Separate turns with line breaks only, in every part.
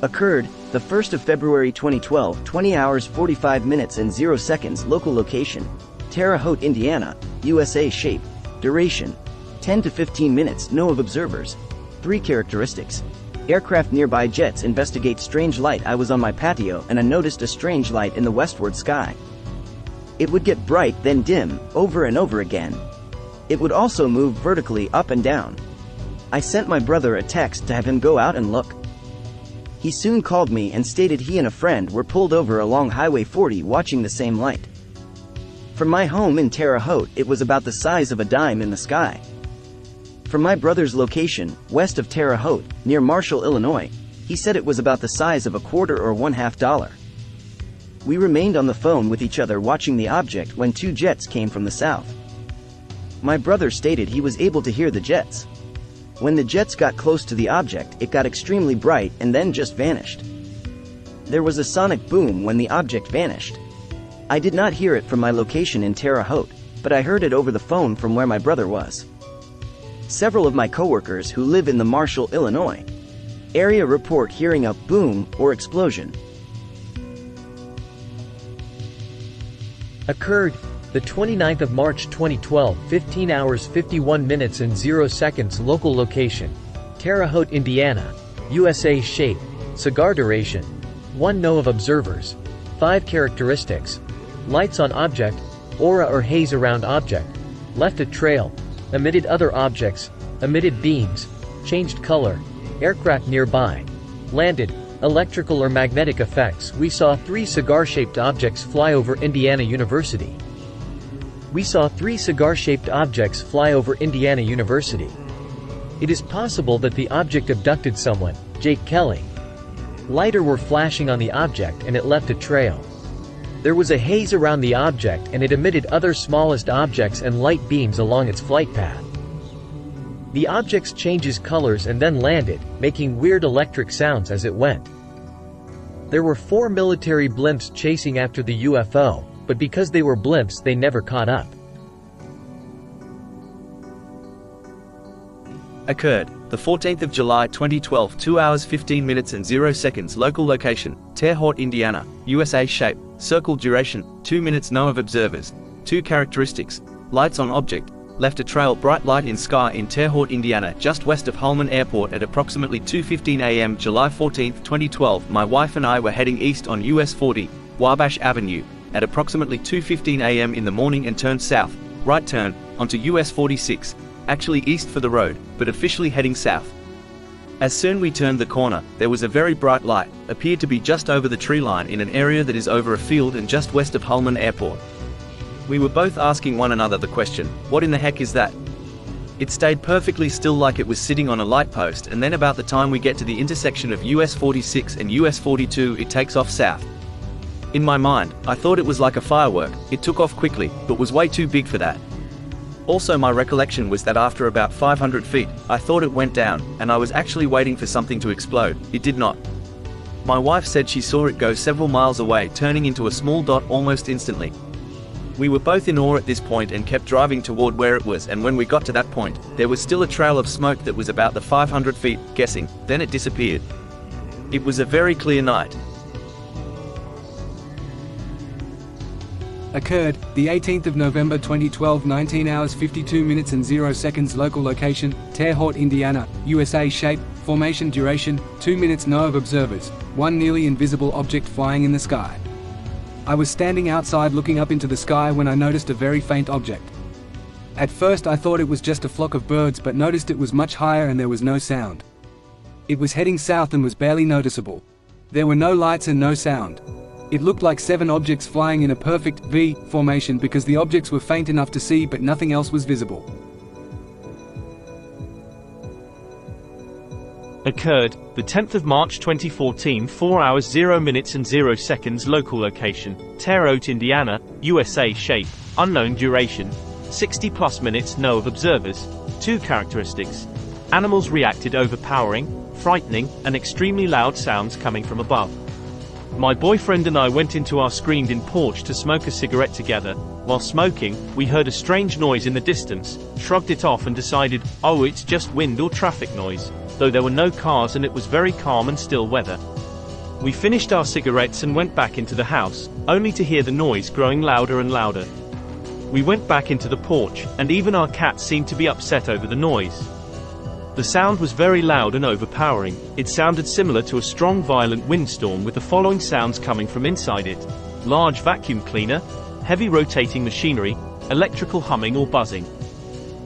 Occurred, the 1st of February 2012, 20 hours 45 minutes and 0 seconds. Local location, Terre Haute, Indiana, USA. Shape, duration, 10 to 15 minutes. Know of observers. 3 characteristics. Aircraft nearby. Jets investigate strange light. I was on my patio and I noticed a strange light in the westward sky. It would get bright then dim, over and over again. It would also move vertically up and down. I sent my brother a text to have him go out and look. He soon called me and stated he and a friend were pulled over along Highway 40 watching the same light. From my home in Terre Haute, it was about the size of a dime in the sky. From my brother's location, west of Terre Haute, near Marshall, Illinois, he said it was about the size of a quarter or $0.50. We remained on the phone with each other watching the object when 2 jets came from the south. My brother stated he was able to hear the jets. When the jets got close to the object, it got extremely bright and then just vanished. There was a sonic boom when the object vanished. I did not hear it from my location in Terre Haute, but I heard it over the phone from where my brother was. Several of my coworkers who live in the Marshall, Illinois area report hearing a boom or explosion.
Occurred, the 29th of March 2012, 15 hours 51 minutes and 0 seconds. Local location, Terre Haute, Indiana, USA. Shape, cigar duration, 1. Know of observers. 5 characteristics. Lights on object, aura or haze around object, left a trail, emitted other objects, emitted beams, changed color, aircraft nearby, landed, electrical or magnetic effects. We saw 3 cigar-shaped objects fly over Indiana University. We saw 3 cigar-shaped objects fly over Indiana University. It is possible that the object abducted someone, Jake Kelly. Lighter were flashing on the object and it left a trail. There was a haze around the object and it emitted other smallest objects and light beams along its flight path. The objects changes colors and then landed, making weird electric sounds as it went. There were 4 military blimps chasing after the UFO, but because they were blimps they never caught up.
Occurred, the 14th of July 2012, 2 hours 15 minutes and 0 seconds. Local location, Terre Haute, Indiana, USA. Shape, circle duration, 2 minutes. Know of observers. 2 characteristics. Lights on object, left a trail. Bright light in sky in Terre Haute, Indiana, just west of Holman Airport at approximately 2:15 a.m. July 14, 2012. My wife and I were heading east on US 40, Wabash Avenue, at approximately 2:15 a.m. in the morning and turned south, right turn, onto US 46, actually east for the road, but officially heading south. As soon we turned the corner, there was a very bright light, appeared to be just over the tree line in an area that is over a field and just west of Holman Airport. We were both asking one another the question, what in the heck is that? It stayed perfectly still like it was sitting on a light post, and then about the time we get to the intersection of US 46 and US 42 it takes off south. In my mind, I thought it was like a firework. It took off quickly, but was way too big for that. Also, my recollection was that after about 500 feet, I thought it went down, and I was actually waiting for something to explode. It did not. My wife said she saw it go several miles away, turning into a small dot almost instantly. We were both in awe at this point and kept driving toward where it was, and when we got to that point, there was still a trail of smoke that was about the 500 feet, guessing, then it disappeared. It was a very clear night.
Occurred, the 18th of November 2012, 19 hours 52 minutes and 0 seconds. Local location, Terre Haute, Indiana, USA. Shape, formation duration, 2 minutes. Know of observers. 1 nearly invisible object flying in the sky. I was standing outside looking up into the sky when I noticed a very faint object. At first I thought it was just a flock of birds, but noticed it was much higher and there was no sound. It was heading south and was barely noticeable. There were no lights and no sound. It looked like 7 objects flying in a perfect V formation because the objects were faint enough to see but nothing else was visible.
Occurred, the 10th of March 2014, 4 hours 0 minutes and 0 seconds. Local location, Terre Haute, Indiana, USA. Shape, unknown duration, 60+ minutes. Know of observers. 2 characteristics. Animals reacted overpowering, frightening, and extremely loud sounds coming from above. My boyfriend and I went into our screened-in porch to smoke a cigarette together. While smoking, we heard a strange noise in the distance, shrugged it off and decided, oh, it's just wind or traffic noise, though there were no cars and it was very calm and still weather. We finished our cigarettes and went back into the house, only to hear the noise growing louder and louder. We went back into the porch, and even our cat seemed to be upset over the noise. The sound was very loud and overpowering. It sounded similar to a strong violent windstorm with the following sounds coming from inside it: large vacuum cleaner, heavy rotating machinery, electrical humming or buzzing.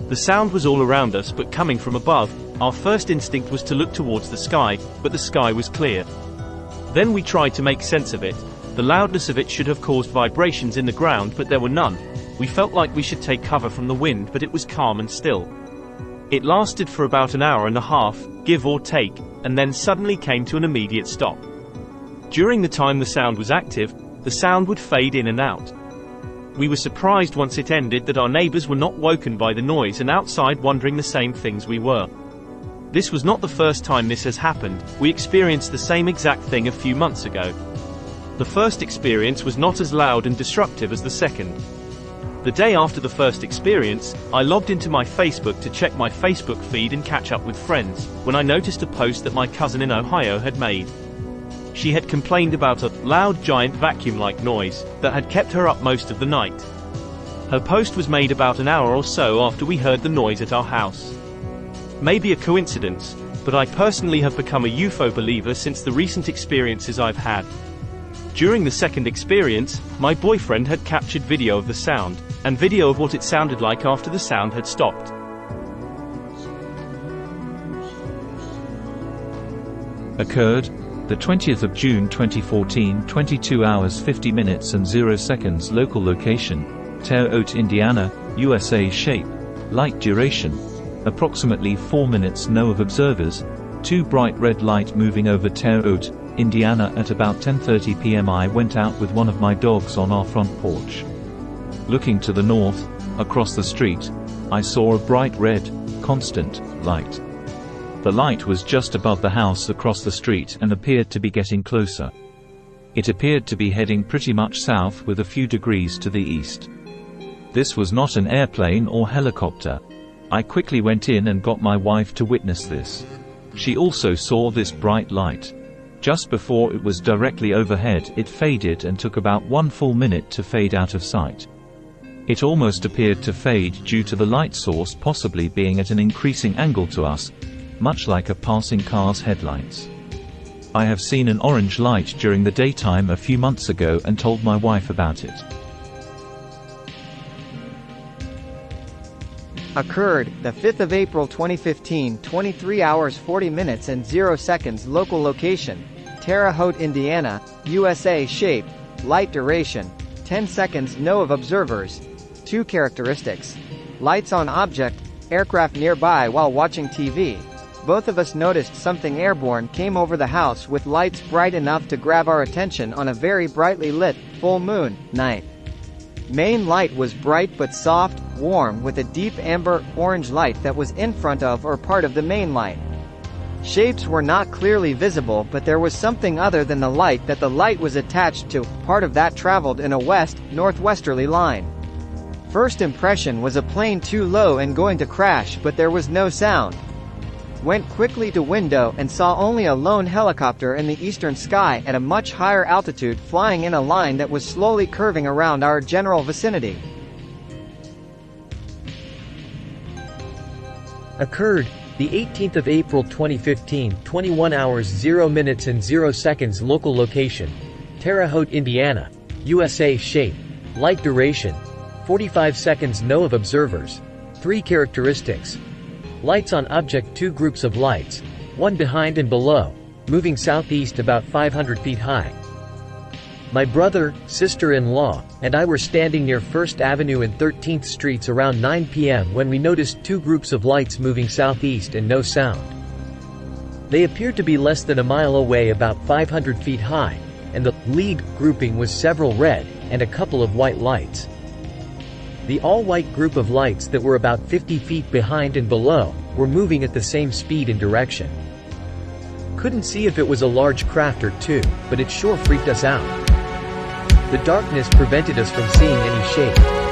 The sound was all around us but coming from above. Our first instinct was to look towards the sky, but the sky was clear. Then we tried to make sense of it. The loudness of it should have caused vibrations in the ground, but there were none. We felt like we should take cover from the wind, but it was calm and still. It lasted for about an hour and a half, give or take, and then suddenly came to an immediate stop. During the time the sound was active, the sound would fade in and out. We were surprised once it ended that our neighbors were not woken by the noise and outside wondering the same things we were. This was not the first time this has happened. We experienced the same exact thing a few months ago. The first experience was not as loud and disruptive as the second. The day after the first experience, I logged into my Facebook to check my Facebook feed and catch up with friends, when I noticed a post that my cousin in Ohio had made. She had complained about a loud giant vacuum-like noise that had kept her up most of the night. Her post was made about an hour or so after we heard the noise at our house. Maybe a coincidence, but I personally have become a UFO believer since the recent experiences I've had. During the second experience, my boyfriend had captured video of the sound, and video of what it sounded like after the sound had stopped.
Occurred the 20th of June 2014, 22 hours 50 minutes and 0 seconds. Local location: Terre Haute, Indiana, USA. Shape: light duration approximately 4 minutes. Know of observers: 2 bright red light moving over Terre Haute, Indiana at about 10:30 p.m. I went out with one of my dogs on our front porch. Looking to the north, across the street, I saw a bright red, constant light. The light was just above the house across the street and appeared to be getting closer. It appeared to be heading pretty much south with a few degrees to the east. This was not an airplane or helicopter. I quickly went in and got my wife to witness this. She also saw this bright light. Just before it was directly overhead, it faded and took about 1 full minute to fade out of sight. It almost appeared to fade due to the light source possibly being at an increasing angle to us, much like a passing car's headlights. I have seen an orange light during the daytime a few months ago and told my wife about it.
Occurred the 5th of April 2015, 23 hours 40 minutes and 0 seconds. Local location: Terre Haute, Indiana, USA. Shape: light duration 10 seconds. Know of observers: 2 characteristics: lights on object, aircraft nearby. While watching TV, both of us noticed something airborne came over the house with lights bright enough to grab our attention on a very brightly lit, full moon night. Main light was bright but soft, warm, with a deep amber, orange light that was in front of or part of the main light. Shapes were not clearly visible, but there was something other than the light that the light was attached to. Part of that traveled in a west-northwesterly line. First impression was a plane too low and going to crash, but there was no sound. Went quickly to window and saw only a lone helicopter in the eastern sky at a much higher altitude flying in a line that was slowly curving around our general vicinity.
Occurred the 18th of April 2015, 21 hours 0 minutes and 0 seconds. Local location: Terre Haute, Indiana, USA. Shape: light duration 45 seconds. Know of observers: 3 characteristics: lights on object, 2 groups of lights, one behind and below, moving southeast about 500 feet high. My brother, sister-in-law, and I were standing near 1st Avenue and 13th Streets around 9 p.m. when we noticed 2 groups of lights moving southeast and no sound. They appeared to be less than a mile away, about 500 feet high, and the lead grouping was several red and a couple of white lights. The all-white group of lights that were about 50 feet behind and below were moving at the same speed and direction. Couldn't see if it was a large craft or two, but it sure freaked us out. The darkness prevented us from seeing any shape.